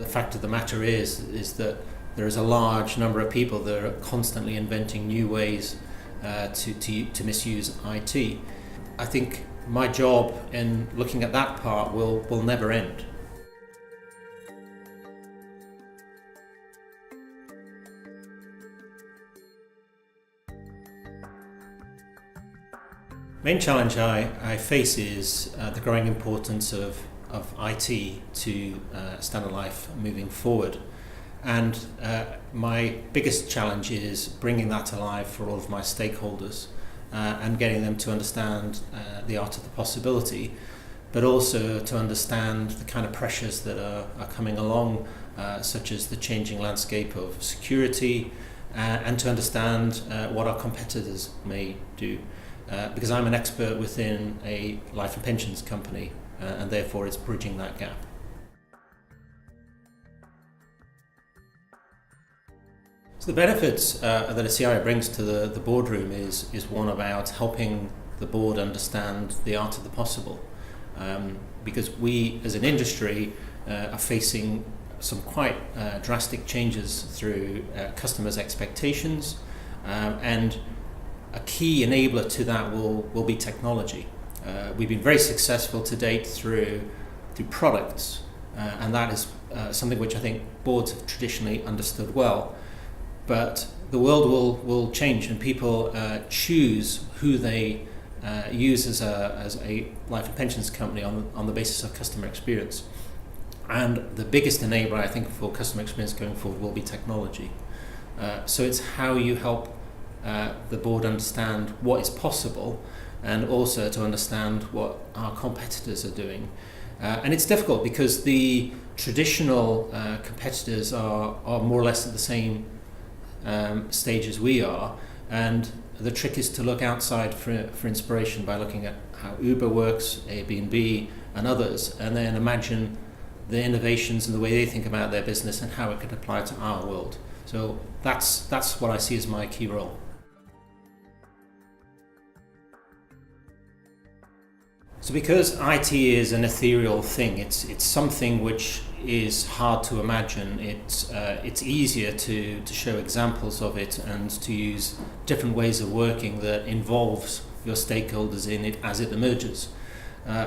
fact of the matter is that there is a large number of people that are constantly inventing new ways to misuse IT. I think my job in looking at that part will never end. Main challenge I face is the growing importance of IT to standard life moving forward. And my biggest challenge is bringing that to life for all of my stakeholders and getting them to understand the art of the possibility, but also to understand the kind of pressures that are coming along, such as the changing landscape of security, and to understand what our competitors may do. Because I'm an expert within a life and pensions company, and therefore it's bridging that gap. So the benefits that a CIO brings to the boardroom is one about helping the board understand the art of the possible. Because we as an industry are facing some quite drastic changes through customers' expectations, and a key enabler to that will be technology. We've been very successful to date through products, and that is something which I think boards have traditionally understood well. But the world will change, and people choose who they use as a life and pensions company on the basis of customer experience. And the biggest enabler, I think, for customer experience going forward will be technology. So it's how you help the board understand what is possible, and also to understand what our competitors are doing. And it's difficult because the traditional competitors are more or less at the same stage as we are, and the trick is to look outside for inspiration by looking at how Uber works, Airbnb and others, and then imagine the innovations and the way they think about their business and how it could apply to our world. So that's what I see as my key role. So because IT is an ethereal thing, it's something which is hard to imagine. It's easier to show examples of it and to use different ways of working that involves your stakeholders in it as it emerges.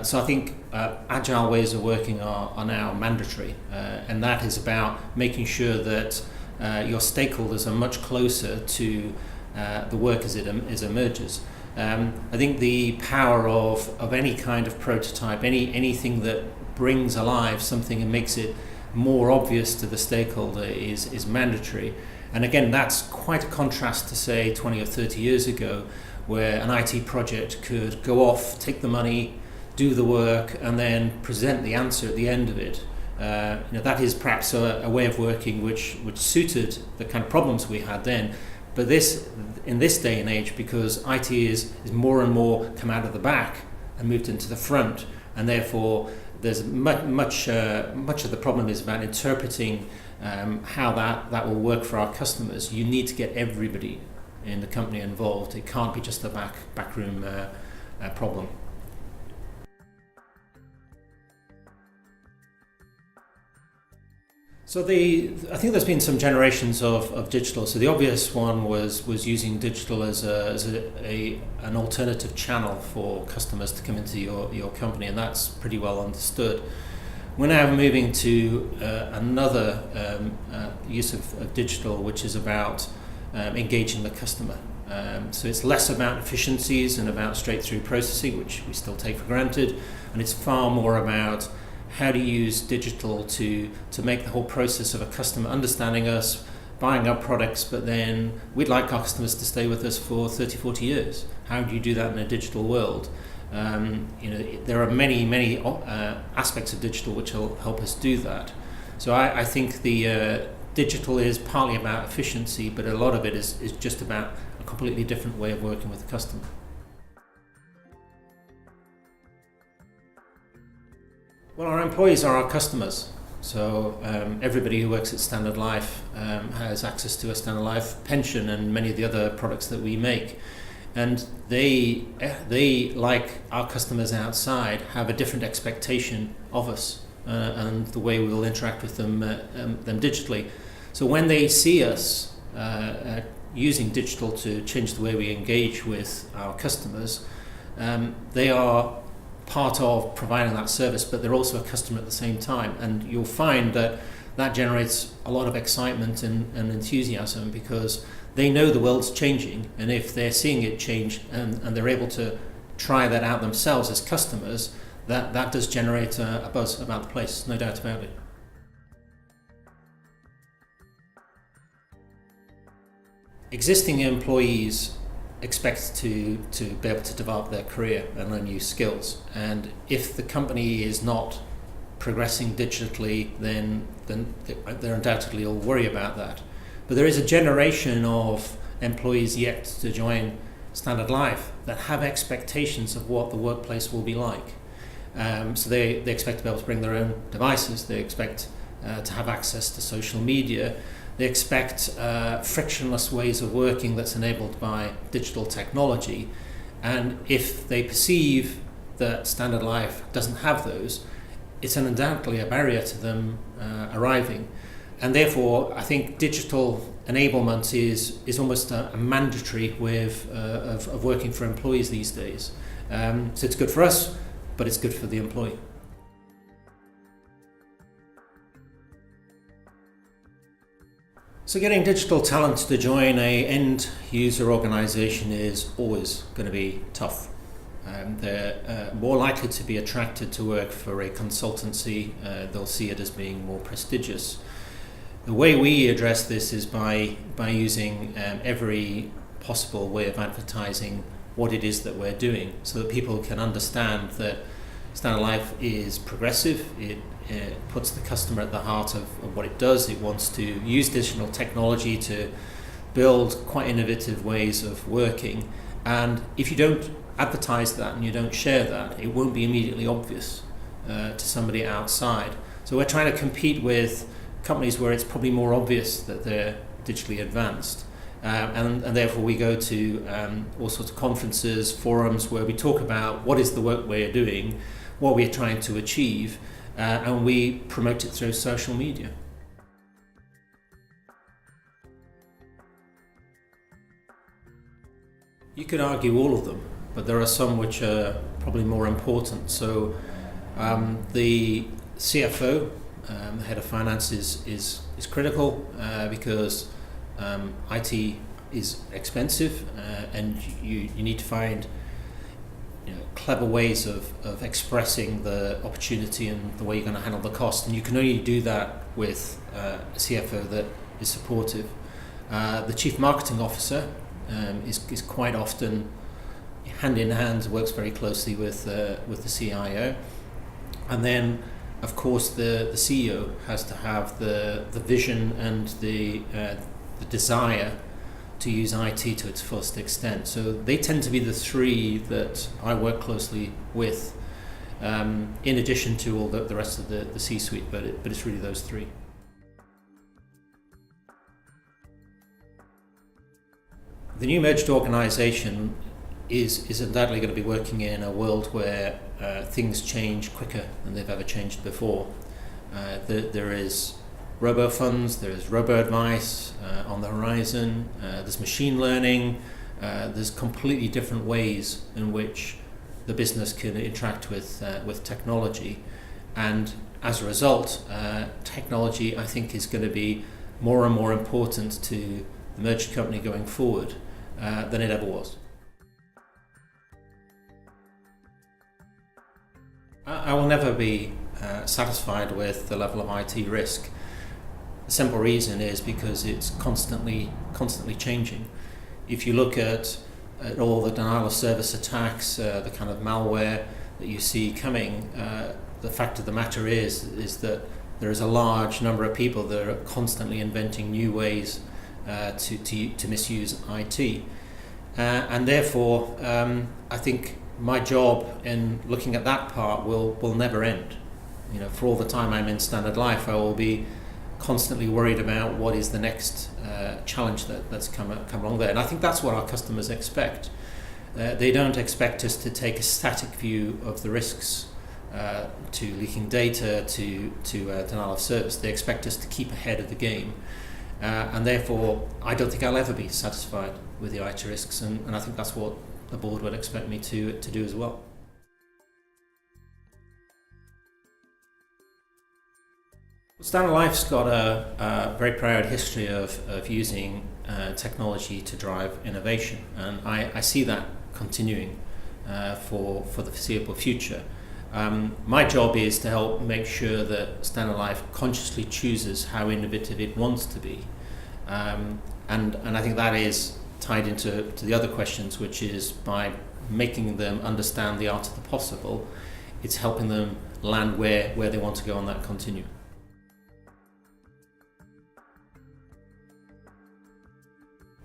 So I think agile ways of working are now mandatory, and that is about making sure that your stakeholders are much closer to the work as it emerges. I think the power of any kind of prototype, anything that brings alive something and makes it more obvious to the stakeholder is mandatory. And again, that's quite a contrast to, say, 20 or 30 years ago, where an IT project could go off, take the money, do the work, and then present the answer at the end of it. That is perhaps a way of working which suited the kind of problems we had then. But in this day and age, because IT is more and more come out of the back and moved into the front, and therefore there's much of the problem is about interpreting how that will work for our customers. You need to get everybody in the company involved. It can't be just a backroom problem. So I think there's been some generations of digital. So the obvious one was using digital as an alternative channel for customers to come into your company, and that's pretty well understood. We're now moving to another use of digital, which is about engaging the customer. So it's less about efficiencies and about straight-through processing, which we still take for granted, and it's far more about how to use digital to make the whole process of a customer understanding us, buying our products, but then we'd like our customers to stay with us for 30, 40 years. How do you do that in a digital world? There are many aspects of digital which will help us do that. So I think the digital is partly about efficiency, but a lot of it is just about a completely different way of working with the customer. Well, our employees are our customers, so everybody who works at Standard Life has access to a Standard Life pension and many of the other products that we make. And they, like our customers outside, have a different expectation of us and the way we will interact with them digitally. So when they see us using digital to change the way we engage with our customers, they are part of providing that service, but they're also a customer at the same time. And you'll find that generates a lot of excitement and enthusiasm, because they know the world's changing, and if they're seeing it change and they're able to try that out themselves as customers, that does generate a buzz about the place, no doubt about it. Existing employees expect to be able to develop their career and learn new skills, and if the company is not progressing digitally, then they're undoubtedly all worry about that. But there is a generation of employees yet to join Standard Life that have expectations of what the workplace will be like. So they expect to be able to bring their own devices, they expect to have access to social media, they expect frictionless ways of working that's enabled by digital technology. And if they perceive that Standard Life doesn't have those, it's undoubtedly a barrier to them arriving. And therefore, I think digital enablement is almost a mandatory way of working for employees these days. So it's good for us, but it's good for the employee. So getting digital talent to join a end user organization is always going to be tough. They're more likely to be attracted to work for a consultancy. They'll see it as being more prestigious. The way we address this is by using every possible way of advertising what it is that we're doing, so that people can understand that Standard Life is progressive. It puts the customer at the heart of what it does. It wants to use digital technology to build quite innovative ways of working. And if you don't advertise that and you don't share that, it won't be immediately obvious to somebody outside. So we're trying to compete with companies where it's probably more obvious that they're digitally advanced. And therefore we go to all sorts of conferences, forums, where we talk about what is the work we're doing, what we're trying to achieve, and we promote it through social media. You could argue all of them, but there are some which are probably more important. So the CFO, the head of finance, is critical because IT is expensive, and you need to find clever ways of expressing the opportunity and the way you're going to handle the cost, and you can only do that with a CFO that is supportive. The chief marketing officer is quite often hand in hand, works very closely with the CIO, and then of course the CEO has to have the vision and the desire to use IT to its fullest extent. So they tend to be the three that I work closely with, in addition to all the rest of the C-suite, but it's really those three. The new merged organisation is undoubtedly going to be working in a world where things change quicker than they've ever changed before. There is robo-funds, there's robo-advice on the horizon, there's machine learning, there's completely different ways in which the business can interact with technology. And as a result, technology, I think, is going to be more and more important to the merged company going forward than it ever was. I will never be satisfied with the level of IT risk. The simple reason is because it's constantly changing. If you look at all the denial of service attacks, the kind of malware that you see coming, the fact of the matter is that there is a large number of people that are constantly inventing new ways to misuse IT. And therefore, I think my job in looking at that part will never end. For all the time I'm in Standard Life, I will be constantly worried about what is the next challenge that's come along there. And I think that's what our customers expect. They don't expect us to take a static view of the risks to leaking data, to denial of service. They expect us to keep ahead of the game. And therefore, I don't think I'll ever be satisfied with the IT risks, and I think that's what the board would expect me to do as well. Standard Life's got a very proud history of using technology to drive innovation, and I see that continuing for the foreseeable future. My job is to help make sure that Standard Life consciously chooses how innovative it wants to be, and I think that is tied into the other questions, which is by making them understand the art of the possible, it's helping them land where they want to go on that continuum.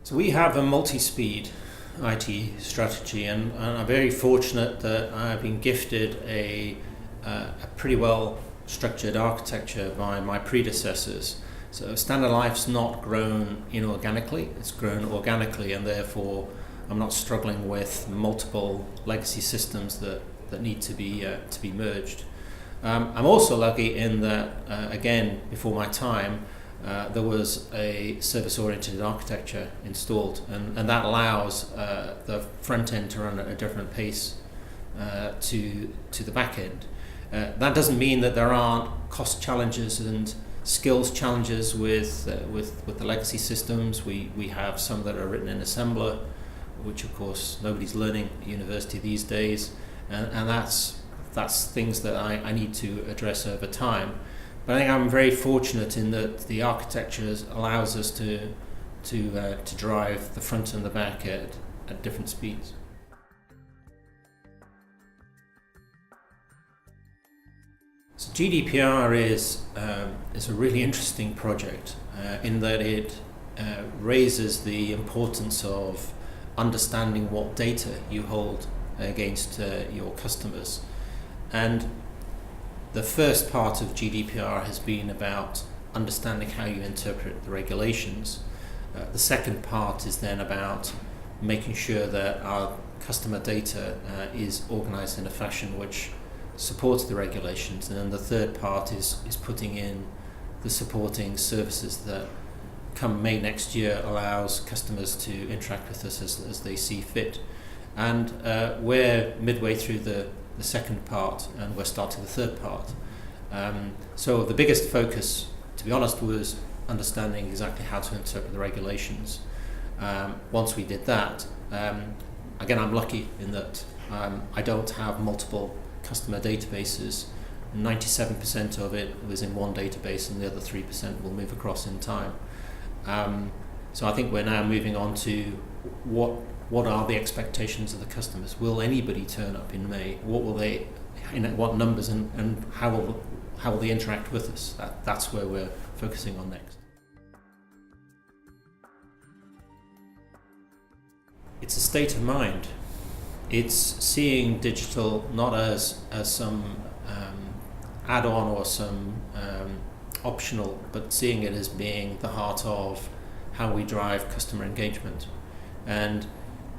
So we have a multi-speed IT strategy, and I'm very fortunate that I've been gifted a pretty well structured architecture by my predecessors. So Standard Life's not grown inorganically, it's grown organically, and therefore I'm not struggling with multiple legacy systems that need to be merged. I'm also lucky in that, again, before my time, there was a service-oriented architecture installed, and that allows the front end to run at a different pace to the back end. That doesn't mean that there aren't cost challenges and skills challenges with the legacy systems. We have some that are written in assembler, which of course nobody's learning at university these days, and that's things that I need to address over time. But I think I'm very fortunate in that the architecture allows us to drive the front and the back at different speeds. So GDPR is a really interesting project in that it raises the importance of understanding what data you hold against your customers. And the first part of GDPR has been about understanding how you interpret the regulations. The second part is then about making sure that our customer data is organized in a fashion which supports the regulations. And then the third part is putting in the supporting services that come May next year allows customers to interact with us as they see fit. And we're midway through the second part, and we're starting the third part. So the biggest focus, to be honest, was understanding exactly how to interpret the regulations. Once we did that, again, I'm lucky in that I don't have multiple customer databases. 97% of it was in one database, and the other 3% will move across in time. So I think we're now moving on to what are the expectations of the customers? Will anybody turn up in May? What will they, what numbers, and how will they interact with us? That's where we're focusing on next. It's a state of mind. It's seeing digital not as some add-on or some optional, but seeing it as being the heart of how we drive customer engagement. And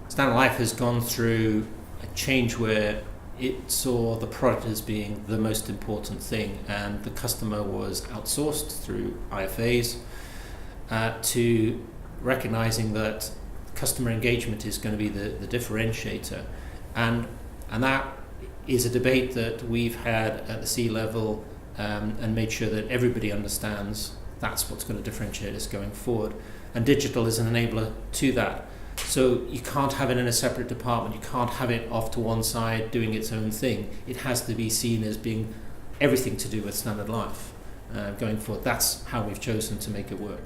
Standard Life has gone through a change where it saw the product as being the most important thing, and the customer was outsourced through IFAs to recognizing that customer engagement is going to be the differentiator, and that is a debate that we've had at the C-level and made sure that everybody understands that's what's going to differentiate us going forward. And digital is an enabler to that. So you can't have it in a separate department, you can't have it off to one side doing its own thing. It has to be seen as being everything to do with Standard Life going forward. That's how we've chosen to make it work.